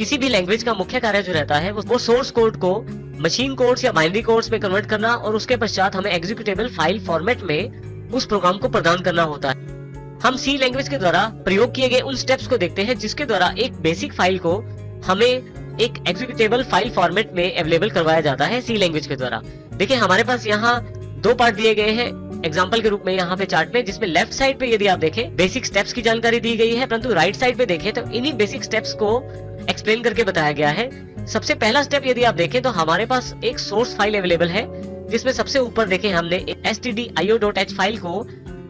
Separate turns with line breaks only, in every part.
किसी भी लैंग्वेज का मुख्य कार्य जो रहता है वो सोर्स कोड को मशीन कोड्स या बाइनरी कोड्स में कन्वर्ट करना और उसके पश्चात हमें एग्जीक्यूटेबल फाइल फॉर्मेट में उस प्रोग्राम को प्रदान करना होता है। हम सी लैंग्वेज के द्वारा प्रयोग किए गए उन स्टेप्स को देखते हैं जिसके द्वारा एक बेसिक फाइल को हमें एक एग्जीक्यूटेबल फाइल फॉर्मेट में अवेलेबल करवाया जाता है सी लैंग्वेज के द्वारा। देखिए हमारे पास यहाँ दो पार्ट दिए गए हैं एग्जाम्पल के रूप में यहाँ पे चार्ट में, जिसमें लेफ्ट साइड पे यदि आप देखें बेसिक स्टेप्स की जानकारी दी गई है, परंतु राइट साइड पे देखें तो इन्हीं बेसिक स्टेप्स को एक्सप्लेन करके बताया गया है। सबसे पहला स्टेप यदि आप देखें तो हमारे पास एक सोर्स फाइल अवेलेबल है, जिसमें सबसे ऊपर देखें हमने stdio.h फाइल को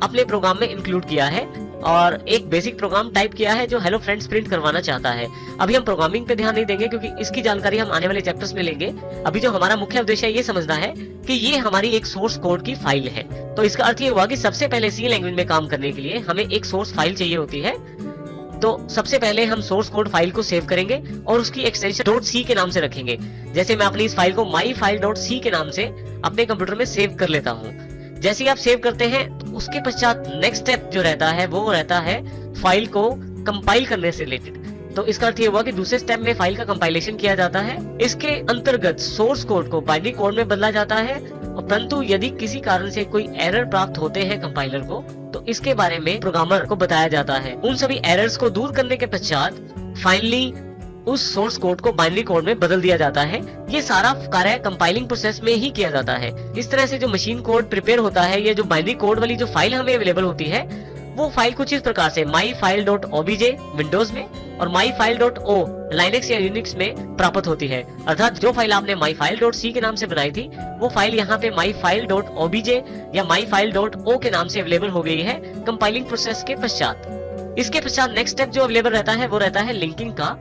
अपने प्रोग्राम में इंक्लूड किया है और एक बेसिक प्रोग्राम टाइप किया है जो हेलो फ्रेंड्स प्रिंट करवाना चाहता है। अभी हम प्रोग्रामिंग पे ध्यान नहीं देंगे क्योंकि इसकी जानकारी हम आने वाले चैप्टर्स में लेंगे। अभी जो हमारा मुख्य उद्देश्य है ये समझना है कि ये हमारी एक सोर्स कोड की फाइल है। तो इसका अर्थ ये हुआ कि सबसे पहले सी लैंग्वेज में काम करने के लिए हमें एक सोर्स फाइल चाहिए होती है। तो सबसे पहले हम सोर्स कोड फाइल को सेव करेंगे और उसकी एक्सटेंशन .c के नाम से रखेंगे। जैसे मैं अपनी इस फाइल को myfile.c के नाम से अपने कंप्यूटर में सेव कर लेता हूँ। जैसे ही आप सेव करते हैं तो उसके पश्चात नेक्स्ट स्टेप जो रहता है वो रहता है फाइल को कंपाइल करने से रिलेटेड। तो इसका अर्थ ये हुआ कि दूसरे स्टेप में फाइल का कंपाइलेशन किया जाता है। इसके अंतर्गत सोर्स कोड को बाइनरी कोड में बदला जाता है, परंतु यदि किसी कारण से कोई एरर प्राप्त होते हैं कंपाइलर को तो इसके बारे में प्रोग्रामर को बताया जाता है। उन सभी एरर्स को दूर करने के पश्चात फाइनली उस सोर्स कोड को बाइनरी कोड में बदल दिया जाता है। ये सारा कार्य कंपाइलिंग प्रोसेस में ही किया जाता है। इस तरह से जो मशीन कोड प्रिपेयर होता है, ये जो बाइनरी कोड वाली जो फाइल हमें अवेलेबल होती है वो फाइल कुछ इस प्रकार से myfile.obj विंडोज में और myfile.o लाइनेक्स या यूनिक्स में प्राप्त होती है। अर्थात जो फाइल आपने myfile.c के नाम से बनाई थी वो फाइल यहाँ पे myfile.obj या myfile.o के नाम से अवेलेबल हो गई है कंपाइलिंग प्रोसेस के पश्चात। इसके पश्चात नेक्स्ट स्टेप जो अवेलेबल रहता है वो रहता है लिंकिंग का।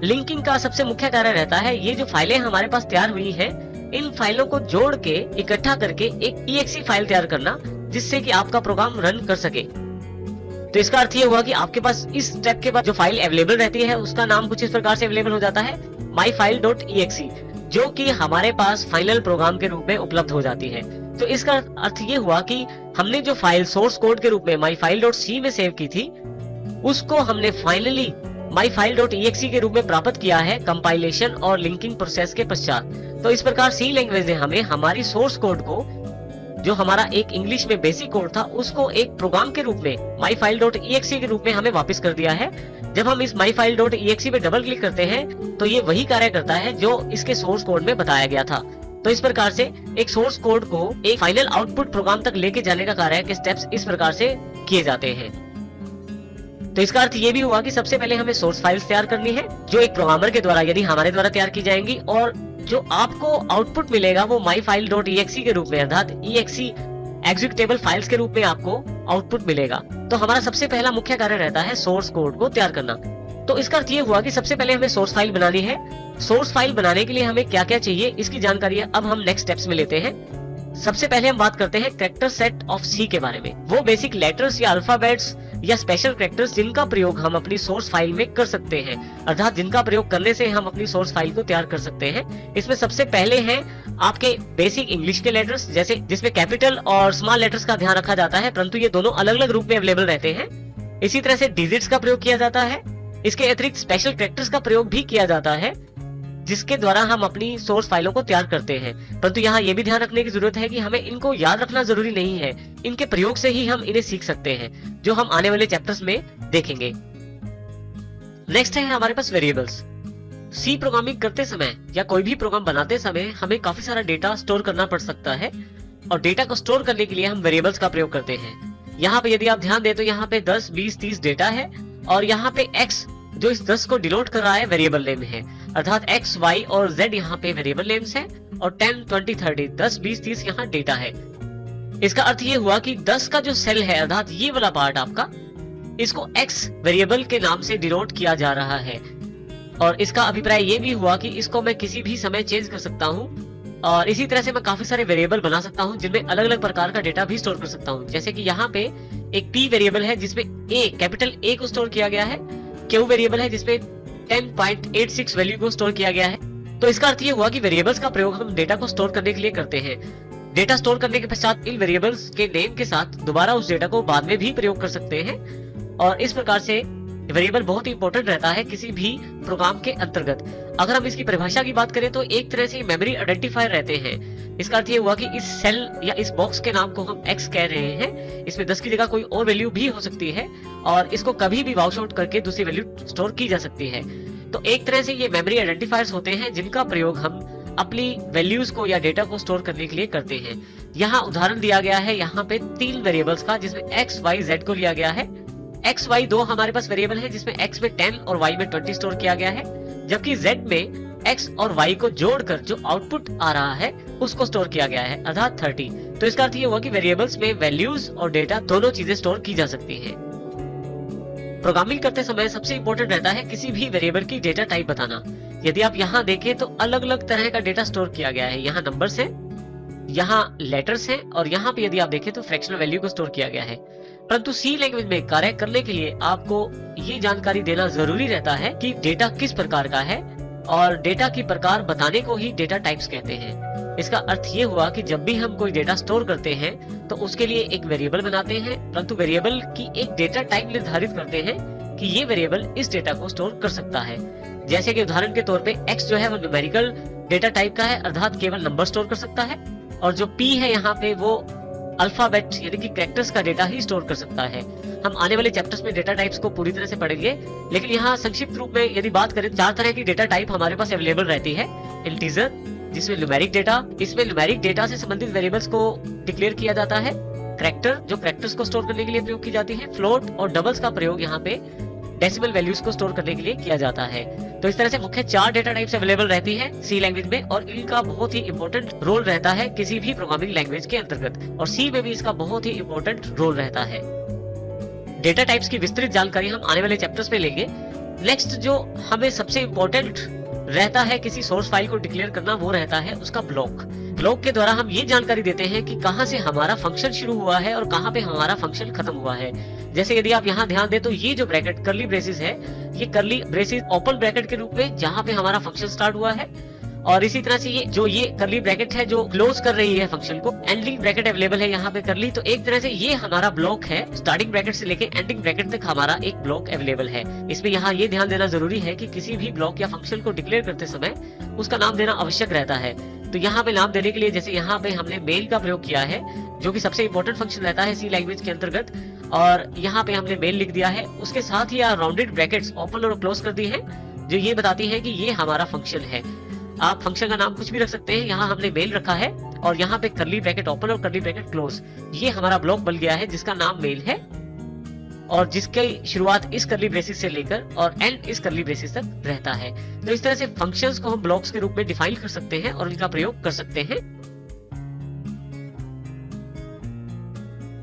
लिंकिंग का सबसे मुख्य कार्य रहता है ये जो फाइलें हमारे पास तैयार हुई हैं इन फाइलों को जोड़ के इकट्ठा करके एक exe फाइल तैयार करना जिससे कि आपका प्रोग्राम रन कर सके। तो इसका अर्थ ये हुआ कि आपके पास इस स्टेप के बाद जो फाइल अवेलेबल रहती है उसका नाम कुछ इस प्रकार से अवेलेबल हो जाता है myfile.exe, जो कि हमारे पास फाइनल प्रोग्राम के रूप में उपलब्ध हो जाती है। तो इसका अर्थ ये हुआ कि हमने जो फाइल सोर्स कोड के रूप में myfile.c में सेव की थी उसको हमने फाइनली myfile.exe के रूप में प्राप्त किया है कंपाइलेशन और लिंकिंग प्रोसेस के पश्चात। तो इस प्रकार सी लैंग्वेज ने हमें हमारी सोर्स कोड को, जो हमारा एक इंग्लिश में बेसिक कोड था, उसको एक प्रोग्राम के रूप में myfile.exe के रूप में हमें वापस कर दिया है। जब हम इस myfile.exe पे डबल क्लिक करते हैं तो ये वही कार्य करता है जो इसके सोर्स कोड में बताया गया था। तो इस प्रकार से एक सोर्स कोड को एक फाइनल आउटपुट प्रोग्राम तक लेके जाने का कार्य के स्टेप्स इस प्रकार से किए जाते हैं। तो इसका अर्थ ये भी हुआ कि सबसे पहले हमें सोर्स फाइल्स तैयार करनी है जो एक प्रोग्रामर के द्वारा यदि हमारे द्वारा तैयार की जाएंगी, और जो आपको आउटपुट मिलेगा वो myfile.exe के रूप में अर्थात exe एग्जीक्यूटेबल फाइल्स के रूप में आपको आउटपुट मिलेगा। तो हमारा सबसे पहला मुख्य कार्य रहता है सोर्स कोड को तैयार करना। तो इसका अर्थ ये हुआ कि सबसे पहले हमें सोर्स फाइल बनानी है। सोर्स फाइल बनाने के लिए हमें क्या क्या चाहिए इसकी जानकारी अब हम नेक्स्ट स्टेप्स में लेते हैं। सबसे पहले हम बात करते हैं कैरेक्टर सेट ऑफ सी के बारे में। वो बेसिक लेटर्स या अल्फाबेट्स या स्पेशल कैरेक्टर्स जिनका प्रयोग हम अपनी सोर्स फाइल में कर सकते हैं, अर्थात जिनका प्रयोग करने से हम अपनी सोर्स फाइल को तैयार कर सकते हैं। इसमें सबसे पहले हैं आपके बेसिक इंग्लिश के लेटर्स, जैसे जिसमें कैपिटल और स्मॉल लेटर्स का ध्यान रखा जाता है, परंतु ये दोनों अलग अलग रूप में अवेलेबल रहते हैं। इसी तरह से डिजिट्स का प्रयोग किया जाता है। इसके अतिरिक्त स्पेशल कैरेक्टर्स का प्रयोग भी किया जाता है जिसके द्वारा हम अपनी सोर्स फाइलों को तैयार करते हैं। परंतु यहाँ ये भी ध्यान रखने की जरूरत है कि हमें इनको याद रखना जरूरी नहीं है, इनके प्रयोग से ही हम इन्हें सीख सकते हैं, जो हम आने वाले चैप्टर्स में देखेंगे। नेक्स्ट है हमारे पास वेरिएबल्स। सी प्रोग्रामिंग करते समय या कोई भी प्रोग्राम बनाते समय हमें काफी सारा डेटा स्टोर करना पड़ सकता है, और डेटा को स्टोर करने के लिए हम वेरिएबल्स का प्रयोग करते हैं। यहाँ पे यदि आप ध्यान दें तो यहाँ पे 10, 20, 30 डेटा है, और यहाँ पे x जो इस 10 को डिनोट कर रहा है वेरिएबल नेम है, अर्थात x, y और z यहाँ पे वेरिएबल नेम्स है, और 10, 20, 30, 10, 20, 30 यहाँ डेटा है। इसका अर्थ ये हुआ कि 10 का जो सेल है अर्थात ये वाला पार्ट आपका, इसको x वेरिएबल के नाम से डिनोट किया जा रहा है। और इसका अभिप्राय ये भी हुआ कि इसको मैं किसी भी समय चेंज कर सकता हूँ, और इसी तरह से मैं काफी सारे वेरिएबल बना सकता हूँ जिनमें अलग अलग प्रकार का डेटा भी स्टोर कर सकता हूँ। जैसे कि यहाँ पे एक p वेरिएबल है जिसमें a कैपिटल A को स्टोर किया गया है, q वेरिएबल है जिसमें 10.86 वैल्यू को स्टोर किया गया है। तो इसका अर्थ ये हुआ कि वेरिएबल्स का प्रयोग हम डेटा को स्टोर करने के लिए करते हैं। डेटा स्टोर करने के पश्चात इन वेरिएबल्स के नेम के साथ दोबारा उस डेटा को बाद में भी प्रयोग कर सकते हैं, और इस प्रकार से वेरिएबल बहुत ही इंपॉर्टेंट रहता है किसी भी प्रोग्राम के अंतर्गत। अगर हम इसकी परिभाषा की बात करें तो एक तरह से मेमोरी आइडेंटिफायर रहते हैं। इसका अर्थ ये हुआ कि इस सेल या इस बॉक्स के नाम को हम x कह रहे हैं, इसमें 10 की जगह कोई और वैल्यू भी हो सकती है और इसको कभी भी वॉश आउट करके दूसरी वैल्यू स्टोर की जा सकती है। तो एक तरह से ये मेमोरी आइडेंटिफायर्स होते हैं जिनका प्रयोग हम अपनी वैल्यूज को या डेटा को स्टोर करने के लिए करते हैं। यहाँ उदाहरण दिया गया है यहाँ पे 3 वेरिएबल्स का, जिसमें x, y, z को लिया गया है। x, y 2 हमारे पास वेरिएबल है जिसमें x में 10 और y में 20 स्टोर किया गया है, जबकि z में x और y को जोड़कर जो आउटपुट आ रहा है उसको स्टोर किया गया है, अर्थात 30। तो इसका अर्थ ये हुआ कि वेरिएबल्स में वैल्यूज और डेटा दोनों चीजें स्टोर की जा सकती हैं। प्रोग्रामिंग करते समय सबसे इंपॉर्टेंट रहता है किसी भी वेरिएबल की डेटा टाइप बताना। यदि आप यहाँ देखें तो अलग अलग तरह का डेटा स्टोर किया गया है। यहाँ नंबर्स हैं, यहाँ लेटर्स हैं और यहाँ पे यदि आप देखें तो फ्रैक्शनल वैल्यू को स्टोर किया गया है। परंतु सी लैंग्वेज में कार्य करने के लिए आपको ये जानकारी देना जरूरी रहता है कि डेटा किस प्रकार का है, और डेटा की प्रकार बताने को ही डेटा टाइप्स कहते हैं। इसका अर्थ ये हुआ कि जब भी हम कोई डेटा स्टोर करते हैं तो उसके लिए एक वेरिएबल बनाते हैं, परंतु वेरिएबल की एक डेटा टाइप निर्धारित करते हैं कि ये वेरिएबल इस डेटा को स्टोर कर सकता है। जैसे कि उदाहरण के तौर पे x जो है वो न्यूमेरिकल डेटा टाइप का है, अर्थात केवल नंबर स्टोर कर सकता है, और जो p है यहाँ पे वो अल्फाबेट यानी कि कैरेक्टर्स का डेटा ही स्टोर कर सकता है। हम आने वाले चैप्टर्स में डेटा टाइप्स को पूरी तरह से पढ़ेंगे, लेकिन यहाँ संक्षिप्त रूप में यदि बात करें 4 तरह की डेटा टाइप हमारे पास अवेलेबल रहती है। इंटीजर जिसमें न्यूमेरिक डेटा, इसमें न्यूमेरिक डेटा से संबंधित वेरिएबल्स को डिक्लेयर किया जाता है। कैरेक्टर जो कैरेक्टर्स को स्टोर करने के लिए प्रयोग की जाती है। फ्लोट और डबल्स का प्रयोग यहाँ पे डेसिमल वैल्यूज को स्टोर करने के लिए किया जाता है। तो इस तरह से मुख्य 4 डेटा टाइप्स अवेलेबल रहती है सी लैंग्वेज में, और इनका बहुत ही इंपॉर्टेंट रोल रहता है किसी भी प्रोग्रामिंग लैंग्वेज के अंतर्गत, और सी में भी इसका बहुत ही इंपॉर्टेंट रोल रहता है। डेटा टाइप्स की विस्तृत जानकारी हम आने वाले चैप्टर्स में लेंगे। नेक्स्ट जो हमें सबसे इंपॉर्टेंट रहता है किसी सोर्स फाइल को डिक्लेयर करना, वो रहता है उसका ब्लॉक। ब्लॉक के द्वारा हम ये जानकारी देते हैं कि कहां से हमारा फंक्शन शुरू हुआ है और कहां पे हमारा फंक्शन खत्म हुआ है। जैसे यदि आप यहाँ ध्यान दें तो ये जो ब्रैकेट कर्ली ब्रेसेस है, ये कर्ली ब्रेसेस ओपन ब्रैकेट के रूप में जहां पे हमारा फंक्शन स्टार्ट हुआ है, और इसी तरह से ये कर्ली ब्रैकेट है जो क्लोज कर रही है फंक्शन को। एंडिंग ब्रैकेट अवेलेबल है यहाँ पे कर्ली, तो एक तरह से ये हमारा ब्लॉक है। स्टार्टिंग ब्रैकेट से लेके एंडिंग ब्रैकेट तक हमारा एक ब्लॉक अवेलेबल है। इसमें यहाँ ये ध्यान देना जरूरी है कि किसी भी ब्लॉक या फंक्शन को डिक्लेयर करते समय उसका नाम देना आवश्यक रहता है। तो यहाँ पे नाम देने के लिए जैसे यहाँ पे हमने मेल का प्रयोग किया है, जो कि सबसे इंपॉर्टेंट फंक्शन रहता है सी लैंग्वेज के अंतर्गत, और यहाँ पे हमने मेल लिख दिया है। उसके साथ ही यहाँ राउंडेड ब्रैकेट्स ओपन और क्लोज कर दी है, जो ये बताती है कि ये हमारा फंक्शन है। आप फंक्शन का नाम कुछ भी रख सकते हैं। यहाँ हमने मेल रखा है और यहाँ पे कर्ली ब्रैकेट ओपन और कर्ली ब्रैकेट क्लोज, ये हमारा ब्लॉक बन गया है जिसका नाम मेल है, और जिसकी शुरुआत इस कर्ली ब्रेसेस से लेकर और एंड इस कर्ली ब्रेसेस तक रहता है। तो इस तरह से फंक्शंस को हम ब्लॉक्स के रूप में डिफाइन कर सकते हैं और इनका प्रयोग कर सकते हैं।